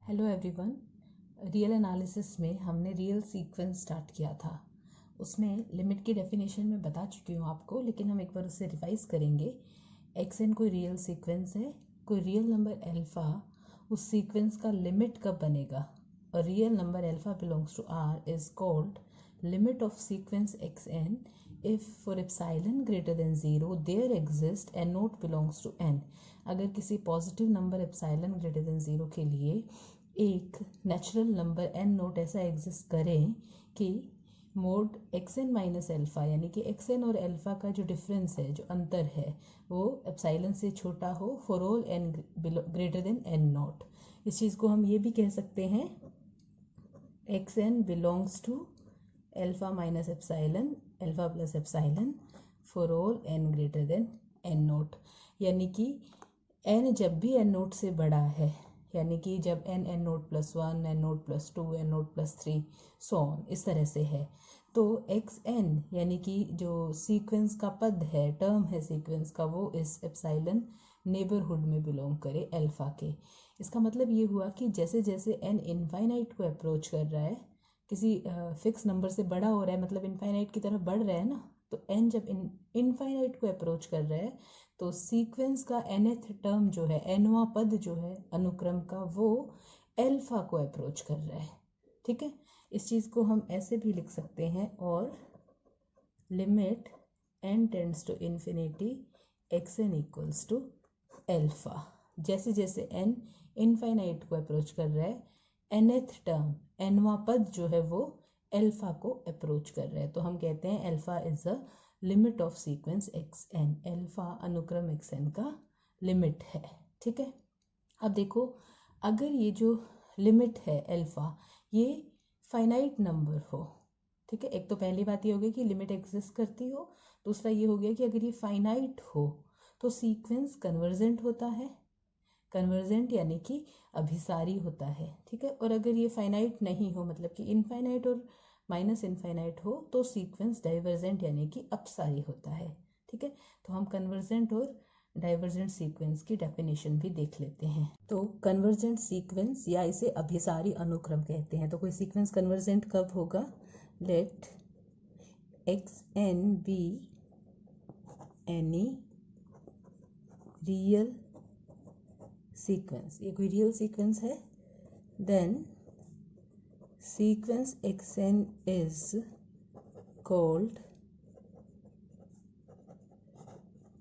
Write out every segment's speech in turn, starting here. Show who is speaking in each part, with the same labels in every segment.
Speaker 1: Hello everyone. Real analysis में हमने real sequence start किया था। उसमें लिमिट की डेफिनेशन मैं बता चुकी हूँ आपको, लेकिन हम एक बार उससे रिवाइज करेंगे। एक्स एन कोई रियल सीक्वेंस है, कोई रियल नंबर एल्फ़ा, उस सीक्वेंस का लिमिट कब बनेगा। और real number alpha belongs to R is called limit of sequence X N if for epsilon greater than 0 there exist N not belongs to N. अगर किसी positive number epsilon greater than 0 के लिए एक natural number N not ऐसा exist करें कि mod X N minus alpha, यानी कि एक्स एन और एल्फ़ा का जो डिफरेंस है, जो अंतर है, वो एप्सिलॉन से छोटा हो for all N greater than N not. इस चीज़ को हम ये भी कह सकते हैं X N belongs to alpha minus epsilon, alpha plus epsilon for all N greater than N not. यानी कि एन जब भी एन नोट से बड़ा है, यानी कि जब N not plus 1, N not plus 2, N not plus 3 so on इस तरह से है, तो एक्स एन यानी कि जो सीक्वेंस का पद है, टर्म है सीक्वेंस का, वो इस एप्सिलॉन नेबरहुड में बिलोंग करे एल्फ़ा के। इसका मतलब ये हुआ कि जैसे जैसे एन इनफाइनाइट को अप्रोच कर रहा है, किसी फिक्स नंबर से बड़ा हो रहा है, मतलब इनफाइनाइट की तरफ बढ़ रहा है ना, तो एन जब इनफाइनाइट को अप्रोच कर रहा है तो सीक्वेंस का nth टर्म जो है, nवां पद जो है अनुक्रम का, वो एल्फ़ा को अप्रोच कर रहा है। ठीक है, इस चीज़ को हम ऐसे भी लिख सकते हैं, और limit n tends to infinity X N equals to alpha. जैसे जैसे n इनफाइनाइट को अप्रोच कर रहा है, nth टर्म, nवां पद जो है, वो एल्फ़ा को अप्रोच कर रहा है, तो हम कहते हैं alpha is a limit of sequence X N. एल्फ़ा अनुक्रम एक्स एन का लिमिट है। ठीक है, अब देखो, अगर ये जो लिमिट है एल्फ़ा, ये फाइनाइट नंबर हो, ठीक है, एक तो पहली बात ये हो गई कि लिमिट एग्जिस्ट करती हो, दूसरा ये हो गया कि अगर ये फाइनाइट हो तो सीक्वेंस कन्वर्जेंट होता है। कन्वर्जेंट यानी कि अभिसारी होता है। ठीक है, और अगर ये फाइनाइट नहीं हो, मतलब कि इनफाइनाइट और माइनस इनफाइनाइट हो, तो सीक्वेंस डाइवर्जेंट यानी कि अपसारी होता है। ठीक है, तो हम कन्वर्जेंट और डाइवर्जेंट सीक्वेंस की डेफिनेशन भी देख लेते हैं। तो कन्वर्जेंट सीक्वेंस या इसे अभिसारी अनुक्रम कहते हैं। तो कोई सीक्वेंस कन्वर्जेंट कब होगा? Let X N be any real sequence, ये कोई रियल सीक्वेंस है, then sequence X N is called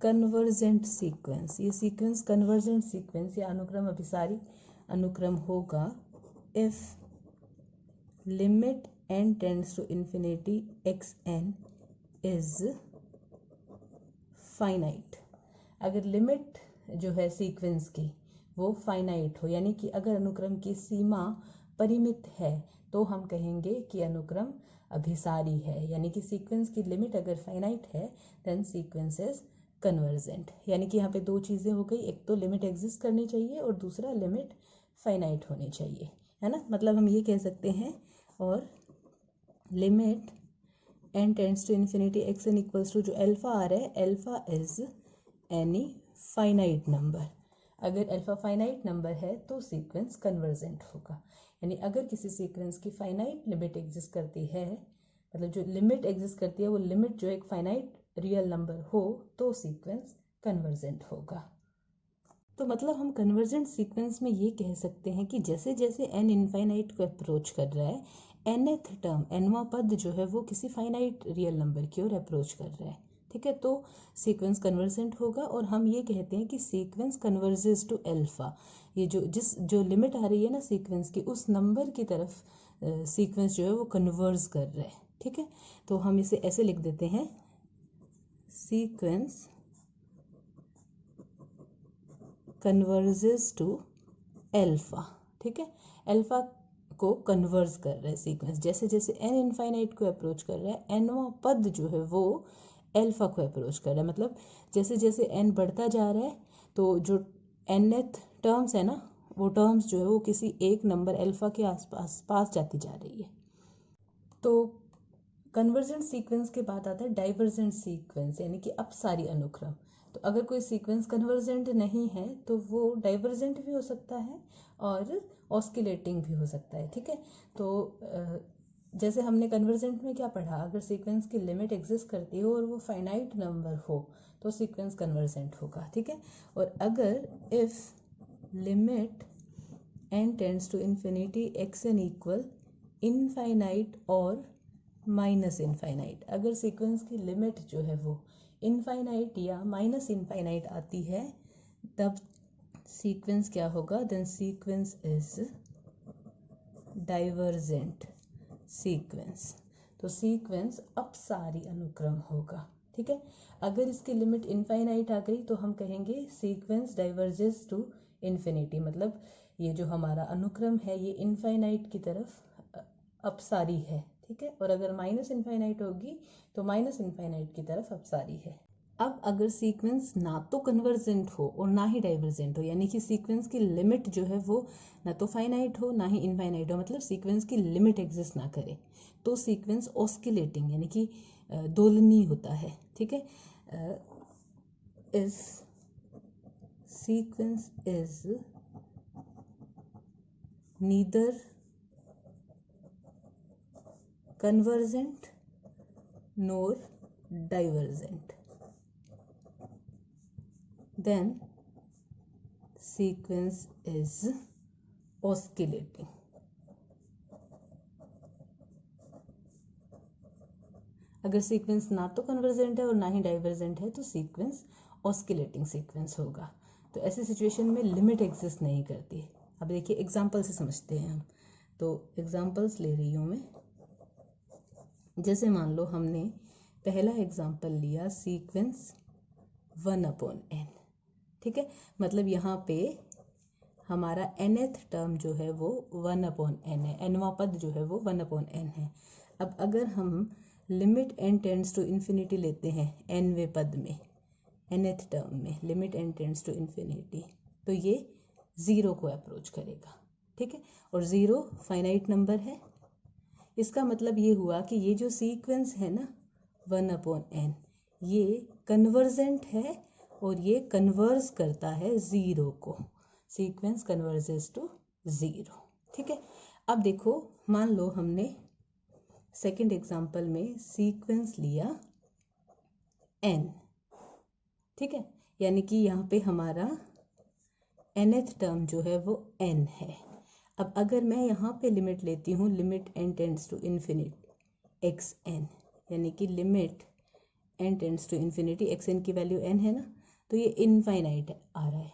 Speaker 1: convergent sequence. ये सीक्वेंस कन्वर्जेंट सीक्वेंस या अनुक्रम अभिसारी अनुक्रम होगा if limit N tends to infinity X N is finite. अगर लिमिट जो है सीक्वेंस की वो फाइनाइट हो, यानी कि अगर अनुक्रम की सीमा परिमित है, तो हम कहेंगे कि अनुक्रम अभिसारी है। यानी कि सीक्वेंस की लिमिट अगर फाइनाइट है, देन सीक्वेंस इज कन्वर्जेंट। यानी कि यहाँ पे दो चीज़ें हो गई, एक तो लिमिट एग्जिस्ट करनी चाहिए और दूसरा लिमिट फाइनाइट होनी चाहिए, है ना। मतलब हम ये कह सकते हैं, और limit N tends to infinity X N equals to, जो एल्फ़ा आ रहा है, alpha is any finite number. अगर एल्फ़ा फाइनाइट नंबर है तो सीक्वेंस कन्वर्जेंट होगा। यानी अगर किसी सीक्वेंस की फाइनाइट लिमिट एग्जिस्ट करती है, मतलब जो लिमिट एग्जिस्ट करती है वो लिमिट जो एक फाइनाइट रियल नंबर हो, तो सीक्वेंस कन्वर्जेंट होगा। तो मतलब हम कन्वर्जेंट सीक्वेंस में ये कह सकते हैं कि जैसे जैसे एन इनफाइनाइट को अप्रोच कर रहा है, nth टर्म, nवां पद जो है, वो किसी फाइनाइट रियल नंबर की ओर अप्रोच कर रहा है। ठीक है, तो सीक्वेंस कन्वर्जेंट होगा, और हम ये कहते हैं कि सीक्वेंस कन्वर्जेस टू एल्फ़ा। ये जो लिमिट आ रही है ना सीक्वेंस की, उस नंबर की तरफ सीक्वेंस जो है वो कन्वर्ज कर रहा है। ठीक है, तो हम इसे ऐसे लिख देते हैं, सीक्वेंस कन्वर्जेस टू एल्फ़ा। ठीक है, एल्फ़ा को कन्वर्ज कर रहा है सीक्वेंस, जैसे जैसे एन इनफाइनाइट को अप्रोच कर रहा है, एनवां पद जो है वो एल्फ़ा को अप्रोच कर रहा है। मतलब जैसे जैसे एन बढ़ता जा रहा है, तो जो nth टर्म्स है ना, वो टर्म्स जो है वो किसी एक नंबर एल्फ़ा के आसपास पास जाती जा रही है। तो कन्वर्जेंट सीक्वेंस के बाद आता है डाइवर्जेंट सीक्वेंस, यानी कि अपसारी अनुक्रम। तो अगर कोई सीक्वेंस कन्वर्जेंट नहीं है तो वो डाइवर्जेंट भी हो सकता है और ऑस्किलेटिंग भी हो सकता है। ठीक है, तो जैसे हमने कन्वर्जेंट में क्या पढ़ा, अगर सीक्वेंस की लिमिट एग्जिस्ट करती हो और वो फाइनाइट नंबर हो तो सीक्वेंस कन्वर्जेंट होगा। ठीक है, और अगर if limit n tends to infinity xn equal infinite और माइनस इनफाइनाइट, अगर सीक्वेंस की लिमिट जो है वो इनफाइनाइट या माइनस इनफाइनाइट आती है तब सीक्वेंस क्या होगा, then sequence is divergent sequence. तो सीक्वेंस अपसारी अनुक्रम होगा। ठीक है, अगर इसकी लिमिट इनफाइनाइट आ गई तो हम कहेंगे सीक्वेंस डाइवर्जेस टू इन्फिनिटी, मतलब ये जो हमारा अनुक्रम है ये इनफाइनाइट की तरफ अपसारी है। ठीक है, और अगर माइनस इनफाइनाइट होगी तो माइनस इनफाइनाइट की तरफ अपसारी है। अब अगर सीक्वेंस ना तो कन्वर्जेंट हो और ना ही डाइवर्जेंट हो, यानी कि सीक्वेंस की लिमिट जो है वो ना तो फाइनाइट हो ना ही इनफाइनाइट हो, मतलब सीक्वेंस की लिमिट एग्जिस्ट ना करे, तो सीक्वेंस ऑस्किलेटिंग यानी कि दोलनीय होता है। ठीक है, इस sequence is neither convergent nor divergent, then sequence is oscillating. अगर सीक्वेंस ना तो कन्वर्जेंट है और ना ही डाइवर्जेंट है तो सीक्वेंस ऑस्किलेटिंग सीक्वेंस होगा। तो ऐसी सिचुएशन में लिमिट एग्जिस्ट नहीं करती। अब देखिए एग्जांपल से समझते हैं हम, तो एग्जांपल्स ले रही हूँ मैं। जैसे मान लो हमने पहला एग्जांपल लिया सीक्वेंस 1/n। ठीक है, मतलब यहाँ पे हमारा nth टर्म जो है वो 1/n है, nवां पद जो है वो 1/n है। अब अगर हम limit n tends to infinity लेते हैं nवें पद में, nth टर्म में limit n tends to infinity, तो ये 0 को अप्रोच करेगा। ठीक है, और 0 फाइनाइट नंबर है। इसका मतलब ये हुआ कि ये जो सीक्वेंस है ना 1/n, ये कन्वर्जेंट है और ये कन्वर्ज करता है 0 को। Sequence converges to 0। ठीक है, अब देखो मान लो हमने सेकंड एग्जांपल में सीक्वेंस लिया n। ठीक है, यानी कि यहाँ पे हमारा nth टर्म जो है वो n है। अब अगर मैं यहाँ पे लिमिट लेती हूँ limit n tends to infinity xn, यानी कि limit n tends to infinity xn की वैल्यू n है ना, तो ये इनफाइनाइट आ रहा है,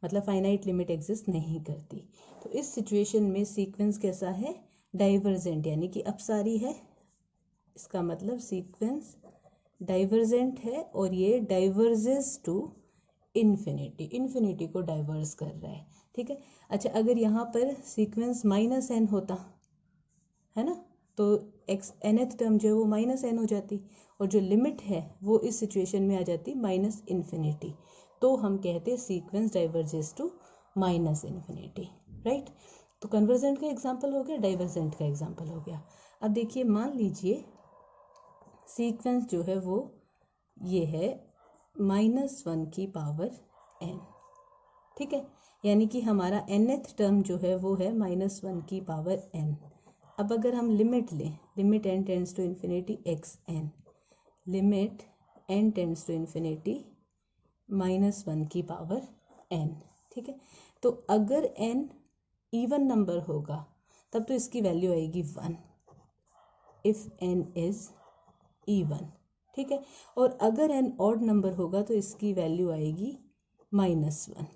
Speaker 1: मतलब फाइनाइट लिमिट एग्जिस्ट नहीं करती। तो इस सिचुएशन में सीक्वेंस कैसा है, डाइवर्जेंट, यानी कि अपसारी है। इसका मतलब सीक्वेंस डाइवर्जेंट है और ये डाइवर्जेस टू इन्फिनिटी, इन्फिनिटी को डाइवर्स कर रहा है। ठीक है, अच्छा अगर यहाँ पर सीक्वेंस -n होता है ना, तो nth टर्म जो है वो -n हो जाती और जो लिमिट है वो इस सिचुएशन में आ जाती -इन्फिनिटी, तो हम कहते sequence diverges to -infinity. Right, तो कन्वर्जेंट का एग्जांपल हो गया, डाइवर्जेंट का एग्जांपल हो गया। अब देखिए मान लीजिए सीक्वेंस जो है वो ये है -1 की पावर n। ठीक है, यानी कि हमारा nth टर्म जो है वो है -1 की पावर n। अब अगर हम लिमिट लें limit n tends to infinity xn, limit n tends to infinity -1 की पावर n। ठीक है, तो अगर n इवन नंबर होगा तब तो इसकी वैल्यू आएगी 1, इफ n इज इवन। ठीक है, और अगर n ऑड नंबर होगा तो इसकी वैल्यू आएगी -1।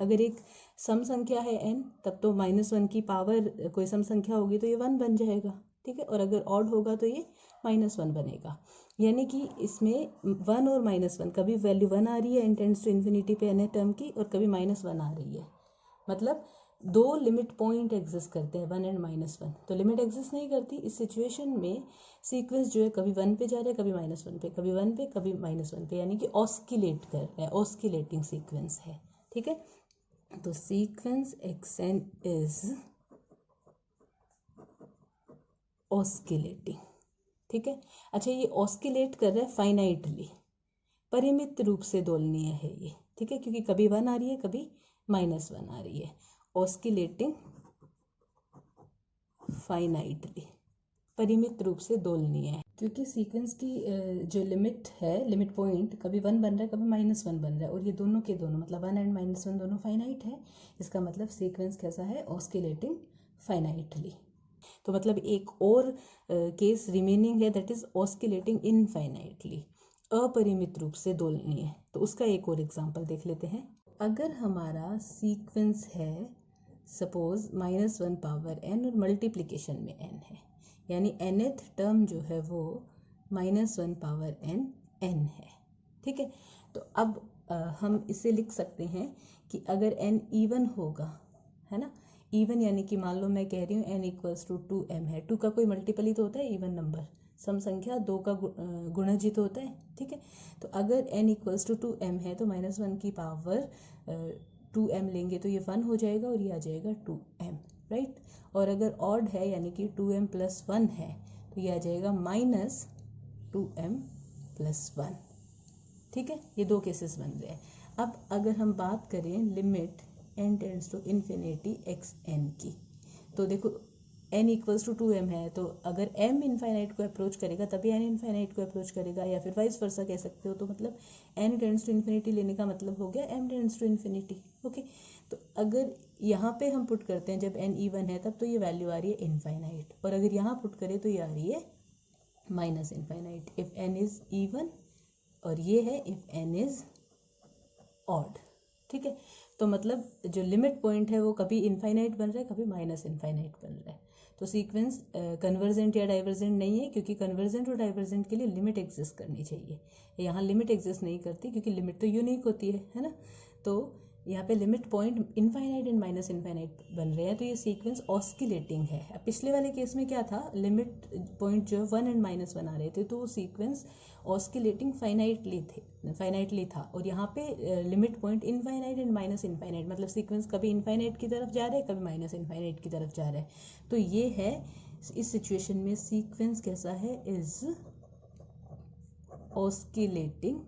Speaker 1: अगर एक सम संख्या है n तब तो -1 की पावर कोई सम संख्या होगी तो ये 1 बन जाएगा। ठीक है, और अगर ऑड होगा तो ये -1 बनेगा। यानी कि इसमें 1 और -1, कभी वैल्यू 1 आ रही है n टेंड्स टू इन्फिनिटी पे n टर्म की और कभी -1 आ रही है, मतलब दो लिमिट पॉइंट एग्जिस्ट करते हैं 1 एंड -1, तो लिमिट एग्जिस्ट नहीं करती। इस सिचुएशन में सीक्वेंस जो है कभी 1 पे जा रहा है, कभी -1 पे, कभी 1 पे, कभी -1 पे, यानी कि ऑस्किलेट कर रहा है, ऑस्किलेटिंग सीक्वेंस है। ठीक है, तो सीक्वेंस xn इज ऑस्किलेटिंग। ठीक है, अच्छा ये ऑस्किलेट कर रहा है फाइनाइटली, परिमित रूप से दोलनीय है ये, ठीक है, क्योंकि कभी 1 आ रही है कभी -1 आ रही है। ऑस्किलेटिंग फाइनाइटली, परिमित रूप से दोलनीय है, क्योंकि सीक्वेंस की जो लिमिट है, लिमिट पॉइंट कभी 1 बन रहा है कभी -1 बन रहा है, और ये दोनों के दोनों मतलब 1 एंड -1 दोनों फाइनाइट है। इसका मतलब सीक्वेंस कैसा है, ऑस्किलेटिंग फाइनाइटली। तो मतलब एक और केस रिमेनिंग है, दैट इज ऑस्किलेटिंग इनफाइनाइटली, अपरिमित रूप से दोलनीय है। तो उसका एक और एग्जांपल देख लेते हैं। अगर हमारा सीक्वेंस है सपोज -1 पावर n और मल्टीप्लिकेशन में n है, यानी nth टर्म जो है वो -1 पावर n है, ठीक है। तो अब हम इसे लिख सकते हैं कि अगर n इवन होगा, है ना, इवन यानी कि मान लो मैं कह रही हूँ n इक्वल्स टू 2m है, 2 का कोई मल्टीपल ही तो होता है इवन नंबर, सम संख्या 2 का गुणज तो होता है, ठीक है। तो अगर n इक्वल्स टू 2m है तो -1 की पावर 2m लेंगे तो ये 1 हो जाएगा और ये आ जाएगा 2m, राइट। और अगर ऑड है यानी कि 2m + 1 है तो ये आ जाएगा -2m + 1, ठीक है। ये 2 केसेस बन रहे हैं। अब अगर हम बात करें limit n tends to infinity xn की, तो देखो n इक्वल्स टू 2m है, तो अगर m इनफाइनाइट को अप्रोच करेगा तभी n इनफाइनाइट को अप्रोच करेगा, या फिर वाइस वर्सा कह सकते हो। तो मतलब n टेंड्स टू इन्फिनिटी लेने का मतलब हो गया m tends to infinity, okay. तो अगर यहाँ पे हम पुट करते हैं जब n इवन है तब तो ये वैल्यू आ रही है इनफाइनाइट, और अगर यहाँ पुट करें तो ये आ रही है minus infinite if n is even, और ये है इफ n इज ऑड, ठीक है। तो मतलब जो लिमिट पॉइंट है वो कभी इनफाइनाइट बन रहा है कभी माइनस इनफाइनाइट बन रहा है। तो सीक्वेंस कन्वर्जेंट या डाइवर्जेंट नहीं है, क्योंकि कन्वर्जेंट और डाइवर्जेंट के लिए लिमिट एग्जिस्ट करनी चाहिए। यहाँ लिमिट एग्जिस्ट नहीं करती क्योंकि लिमिट तो यूनिक होती है ना। तो यहाँ पे limit point infinite and minus infinite बन रहे हैं, तो ये सीक्वेंस ऑस्किलेटिंग है। अब पिछले वाले केस में क्या था, लिमिट पॉइंट जो 1 एंड -1 आ रहे थे, तो वो सीक्वेंस ऑस्किलेटिंग फाइनाइटली था, और यहाँ पे limit point infinite and minus infinite, मतलब सीक्वेंस कभी इनफाइनाइट की तरफ जा रहा है कभी माइनस इनफाइनाइट की तरफ जा रहा है। तो ये है इस सिचुएशन में सीक्वेंस कैसा है, इज ऑस्किलेटिंग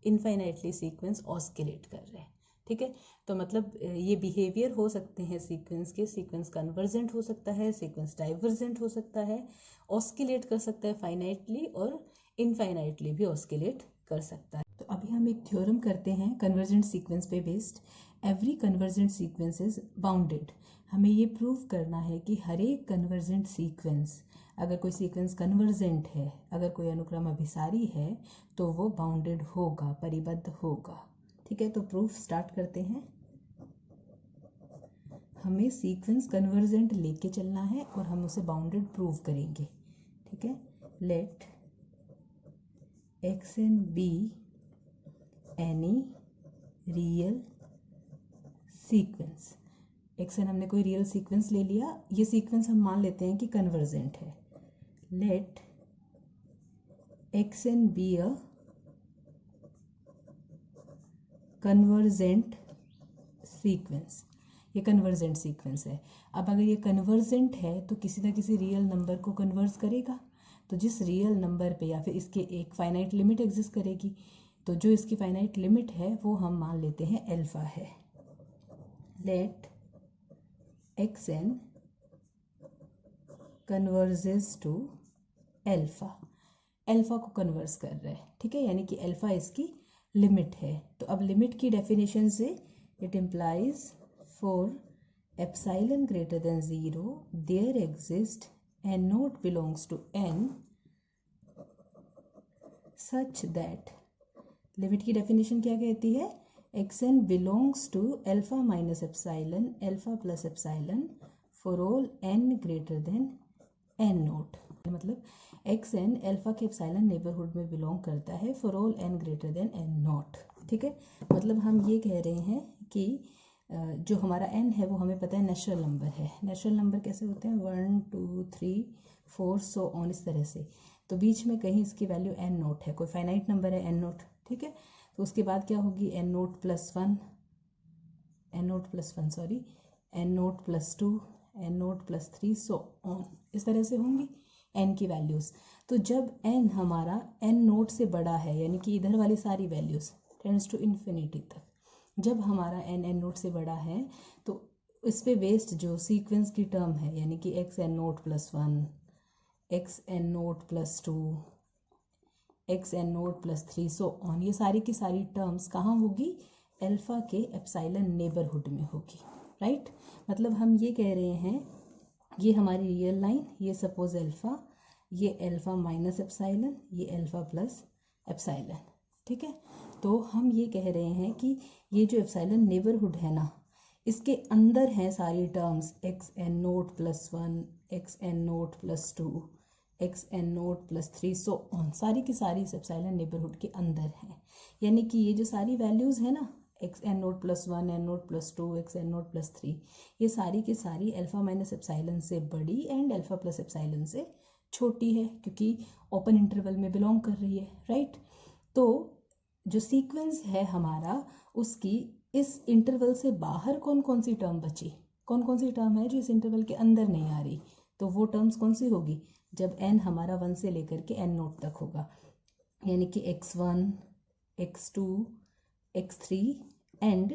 Speaker 1: इनफाइनाइटली सीक्वेंस ऑस्किलेट कर रहे हैं, ठीक है। तो मतलब ये बिहेवियर हो सकते हैं सीक्वेंस के, सीक्वेंस कन्वर्जेंट हो सकता है, सीक्वेंस डाइवर्जेंट हो सकता है, ऑस्किलेट कर सकता है फाइनाइटली, और इनफाइनाइटली भी ऑस्किलेट कर सकता है। तो अभी हम एक थ्योरम करते हैं कन्वर्जेंट सीक्वेंस पे based. Every convergent sequence is bounded. हमें ये प्रूव करना है कि हर एक कन्वर्जेंट सीक्वेंस, अगर कोई सीक्वेंस कन्वर्जेंट है, अगर कोई अनुक्रम अभिसारी है, तो वो बाउंडेड होगा, परिबद्ध होगा, ठीक है। तो प्रूफ स्टार्ट करते हैं। हमें सीक्वेंस कन्वर्जेंट लेके चलना है और हम उसे बाउंडेड प्रूव करेंगे, ठीक है। Let xn be any real sequence. xn हमने कोई रियल सीक्वेंस ले लिया, ये सीक्वेंस हम मान लेते हैं कि कन्वर्जेंट है। Let xn be a convergent sequence. ये कन्वर्जेंट सीक्वेंस है। अब अगर ये कन्वर्जेंट है तो किसी ना किसी रियल नंबर को कन्वर्ज करेगा, तो जिस रियल नंबर पे या फिर इसके एक फाइनाइट लिमिट एग्जिस्ट करेगी, तो जो इसकी फाइनाइट लिमिट है वो हम मान लेते हैं अल्फा है। Let xn converges to alpha, alpha को कन्वर्स कर रहा है, ठीक है, यानी कि अल्फा इसकी लिमिट है। तो अब लिमिट की डेफिनेशन से it implies for epsilon greater than 0 there exist n nought belongs to n such that, limit की डेफिनेशन क्या कहती है, xn belongs to alpha minus epsilon alpha plus epsilon for all n greater than n nought. मतलब xn alpha के epsilon neighbourhood में belong करता है for all n greater than n nought, ठीक है। मतलब हम ये कह रहे हैं कि जो हमारा n है वो हमें पता है नेचुरल नंबर है। नेचुरल नंबर कैसे होते हैं, 1 2 3 4 सो ऑन, इस तरह से। तो बीच में कहीं इसकी वैल्यू n नॉट है, कोई फाइनाइट नंबर है n नॉट, ठीक है। तो उसके बाद क्या होगी, n not plus 1 n not plus 1 sorry n not plus 2 n not plus 3 so on, इस तरह से होंगी। n की वैल्यूज़। तो जब n हमारा n नोट से बड़ा है, यानी कि इधर वाली सारी वैल्यूज़ टेंड्स टू इन्फिनिटी तक, जब हमारा n नोट से बड़ा है तो इस पे बेस्ड जो सीक्वेंस की टर्म है, यानी कि xn note plus 1, xn note plus 2, xn note plus 3 so on, ये सारी की सारी टर्म्स कहाँ होगी? अल्फ़ा के एप्सिलॉन नेबरहुड में होगी, राइट। मतलब हम ये कह रहे हैं, ये हमारी रियल लाइन, ये सपोज अल्फ़ा, ये अल्फ़ा माइनस एप्सिलॉन, ये अल्फ़ा प्लस एप्सिलॉन, ठीक है। तो हम ये कह रहे हैं कि ये जो एप्सिलॉन नेबरहुड है ना, इसके अंदर हैं सारी terms xn note plus 1, xn note plus 2, xn note plus 3 so on, सारी की सारी इस एप्सिलॉन नेबरहुड के अंदर हैं। यानी कि ये जो सारी वैल्यूज़ है ना, xn note plus 1, n note plus 2, xn note plus 3, ये सारी की सारी अल्फ़ा माइनस एप्सिलॉन से बड़ी एंड अल्फ़ा प्लस एप्सिलॉन से छोटी है, क्योंकि ओपन इंटरवल में बिलोंग कर रही है, राइट। तो जो सीक्वेंस है हमारा, उसकी इस इंटरवल से बाहर कौन कौन सी टर्म बची, कौन कौन सी टर्म है जो इस इंटरवल के अंदर नहीं आ रही, तो वो टर्म्स कौन सी होगी? जब n हमारा 1 से लेकर के n नोट तक होगा, यानी कि x1, x2, x3 and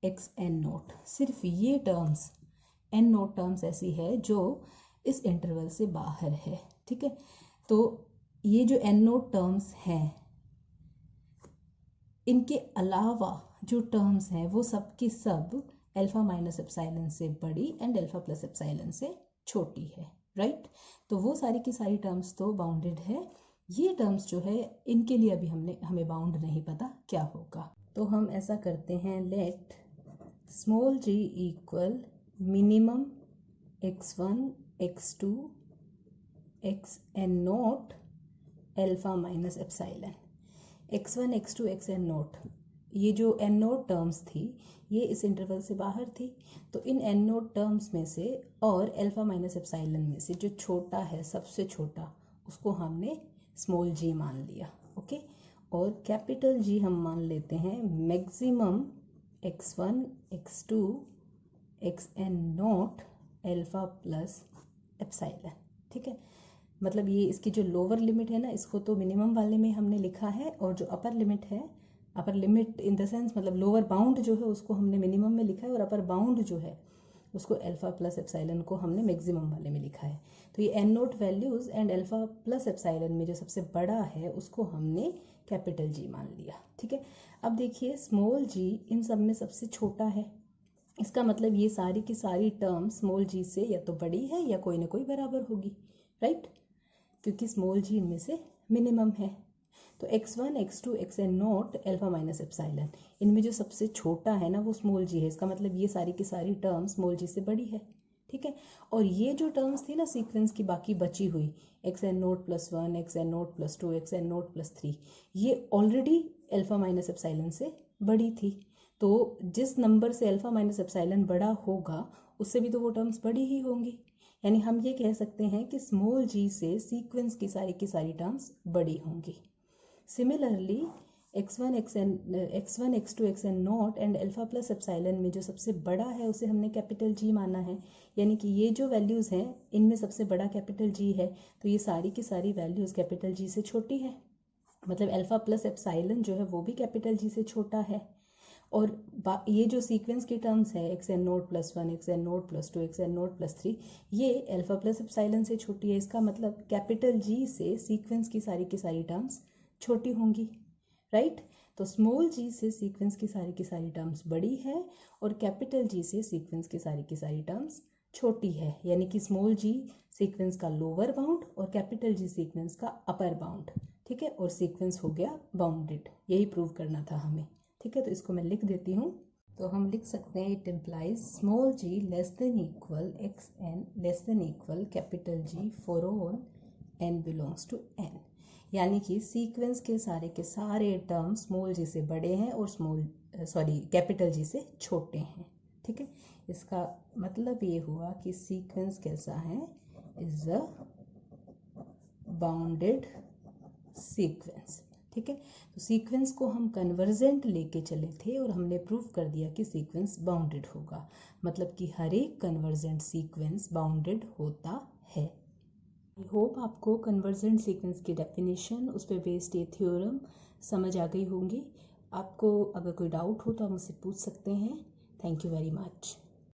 Speaker 1: xn note, सिर्फ ये टर्म्स n नोट टर्म्स ऐसी है जो इस इंटरवल से बाहर है, ठीक है। तो ये जो n नोट टर्म्स हैं, इनके अलावा जो टर्म्स हैं वो सब की सब अल्फ़ा माइनस एप्सिलॉन से बड़ी एंड अल्फ़ा प्लस एप्सिलॉन से छोटी है, राइट। तो वो सारी की सारी टर्म्स तो बाउंडेड है। ये टर्म्स जो है इनके लिए अभी हमें बाउंड नहीं पता क्या होगा। तो हम ऐसा करते हैं, let small g equal minimum x1, x2, xn note alpha minus epsilon. x1, x2, xn note, ये जो n नोट टर्म्स थी ये इस इंटरवल से बाहर थी, तो इन n नोट टर्म्स में से और अल्फ़ा माइनस एप्सिलॉन में से जो छोटा है, सबसे छोटा, उसको हमने स्मॉल g मान लिया, ओके। और कैपिटल G हम मान लेते हैं maximum x1, x2, xn note alpha plus epsilon, ठीक है। मतलब ये इसकी जो लोअर लिमिट है ना, इसको तो मिनिमम वाले में हमने लिखा है, और जो अपर लिमिट है, upper limit in the sense मतलब लोअर बाउंड जो है उसको हमने मिनिमम में लिखा है, और अपर बाउंड जो है उसको अल्फ़ा प्लस एप्सिलॉन को हमने मैक्सिमम वाले में लिखा है। तो ये n note values and alpha plus epsilon में जो सबसे बड़ा है उसको हमने कैपिटल G मान लिया, ठीक है। अब देखिए स्मॉल g इन सब में सबसे छोटा है, इसका मतलब ये सारी की सारी टर्म स्मॉल g से या तो बड़ी है या कोई ना कोई बराबर होगी, राइट, क्योंकि स्मॉल g इनमें से मिनिमम है। तो x1, x2, xn note alpha minus epsilon, इनमें जो सबसे छोटा है ना वो स्मॉल g है, इसका मतलब ये सारी की सारी टर्म स्मॉल g से बड़ी है, ठीक है। और ये जो टर्म्स थी ना सीक्वेंस की बाकी बची हुई, xn note plus 1, xn note plus 2, xn note plus 3, ये ऑलरेडी अल्फ़ा माइनस एप्सिलॉन से बड़ी थी। तो जिस नंबर से अल्फ़ा माइनस एप्सिलॉन बड़ा होगा उससे भी तो वो टर्म्स बड़ी ही होंगी, यानी हम ये कह सकते हैं कि स्मॉल g से सीक्वेंस की सारी टर्म्स बड़ी होंगी। Similarly x1, x2, xn note and alpha plus epsilon में जो सबसे बड़ा है उसे हमने कैपिटल G माना है, यानी कि ये जो वैल्यूज़ हैं इनमें सबसे बड़ा कैपिटल G है, तो ये सारी की सारी वैल्यूज़ कैपिटल G से छोटी है, मतलब अल्फ़ा प्लस एप्सिलॉन जो है वो भी कैपिटल G से छोटा है। और ये जो सीक्वेंस की टर्म्स है xn note plus 1, xn note plus 2, xn note plus 3, ये अल्फ़ा प्लस एप्सिलॉन से छोटी है, इसका मतलब कैपिटल G से सीक्वेंस की सारी टर्म्स छोटी होंगी, राइट। तो स्मॉल g से सीक्वेंस की सारी टर्म्स बड़ी है और कैपिटल G से सीक्वेंस की सारी टर्म्स छोटी है, यानी कि स्मॉल g सीक्वेंस का लोअर बाउंड और कैपिटल G सीक्वेंस का अपर बाउंड, ठीक है। और सीक्वेंस हो गया बाउंडेड, यही प्रूव करना था हमें, ठीक है। तो इसको मैं लिख देती हूँ। तो हम लिख सकते हैं it implies small g less than equal xn less than equal capital G for all n belongs to n, यानी कि सीक्वेंस के सारे टर्म स्मॉल g से बड़े हैं और कैपिटल G से छोटे हैं, ठीक है। इसका मतलब ये हुआ कि सीक्वेंस कैसा है, इज अ बाउंडेड सीक्वेंस, ठीक है। तो सीक्वेंस को हम कन्वर्जेंट लेके चले थे और हमने प्रूव कर दिया कि सीक्वेंस बाउंडेड होगा, मतलब कि हर एक कन्वर्जेंट सीक्वेंस बाउंडेड होता है। आई होप आपको कन्वर्जेंट सीक्वेंस की डेफिनेशन, उस पर बेस्ड ये थ्योरम समझ आ गई होंगी। आपको अगर कोई डाउट हो तो आप मुझसे पूछ सकते हैं। Thank you very much.